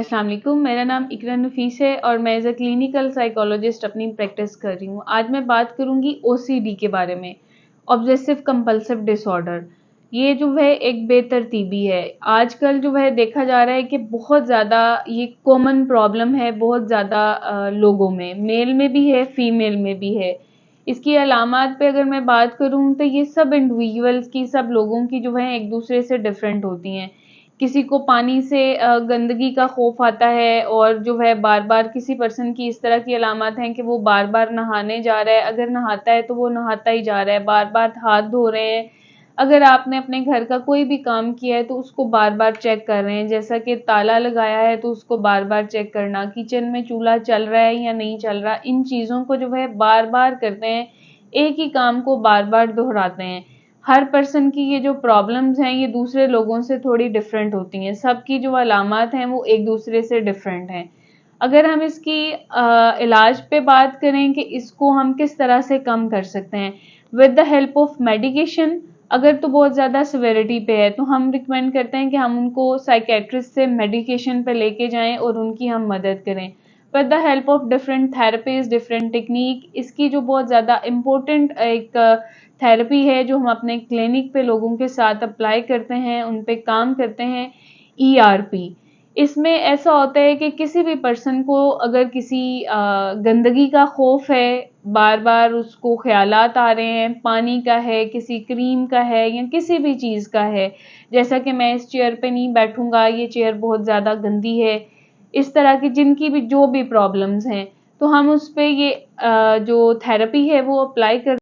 अस्सलाम वालेकुम, मेरा नाम इकरा नफीस है और मैं एज अ क्लिनिकल साइकोलॉजिस्ट अपनी प्रैक्टिस कर रही हूँ। आज मैं बात करूँगी ओसीडी के बारे में, ऑब्सेसिव कंपल्सिव डिसऑर्डर। ये जो है एक बेतरतीबी है। आजकल जो है देखा जा रहा है कि बहुत ज़्यादा ये कॉमन प्रॉब्लम है, बहुत ज़्यादा लोगों में, मेल में भी है, फीमेल में भी है। इसकी अलामात पे अगर मैं बात करूँ तो ये सब इंडिविजुअल्स की, सब लोगों की जो है एक दूसरे से डिफरेंट होती हैं। किसी को पानी से गंदगी का खौफ आता है और जो है बार बार, किसी पर्सन की इस तरह की अलामत हैं कि वो बार बार नहाने जा रहा है, अगर नहाता है तो वो नहाता ही जा रहा है, बार बार हाथ धो रहे हैं। अगर आपने अपने घर का कोई भी काम किया है तो उसको बार बार चेक कर रहे हैं, जैसा कि ताला लगाया है तो उसको बार बार चेक करना, किचन में चूल्हा चल रहा है या नहीं चल रहा, इन चीज़ों को जो है बार बार करते हैं, एक ही काम को बार बार दोहराते हैं। हर पर्सन की ये जो प्रॉब्लम्स हैं ये दूसरे लोगों से थोड़ी डिफरेंट होती हैं, सबकी जो अलामात हैं वो एक दूसरे से डिफरेंट हैं। अगर हम इसकी इलाज पे बात करें कि इसको हम किस तरह से कम कर सकते हैं, with the help of medication. अगर तो बहुत ज़्यादा सिविरिटी पे है तो हम रिकमेंड करते हैं कि हम उनको साइकेट्रिस्ट से मेडिकेशन पे लेके जाएं और उनकी हम मदद करें। With the help of different therapies, different technique, इसकी जो बहुत ज़्यादा इम्पोर्टेंट एक थेरेपी है जो हम अपने क्लिनिक पे लोगों के साथ अप्लाई करते हैं, उन पे काम करते हैं, ईआरपी। इसमें ऐसा होता है कि किसी भी पर्सन को अगर किसी गंदगी का खौफ है, बार बार उसको ख्यालात आ रहे हैं, पानी का है, किसी क्रीम का है या किसी भी चीज़ का है, जैसा कि मैं इस चेयर पे नहीं बैठूंगा, ये चेयर बहुत ज़्यादा गंदी है, इस तरह की जिनकी भी जो भी प्रॉब्लम्स हैं, तो हम उस पे ये जो थेरेपी है वो अप्लाई कर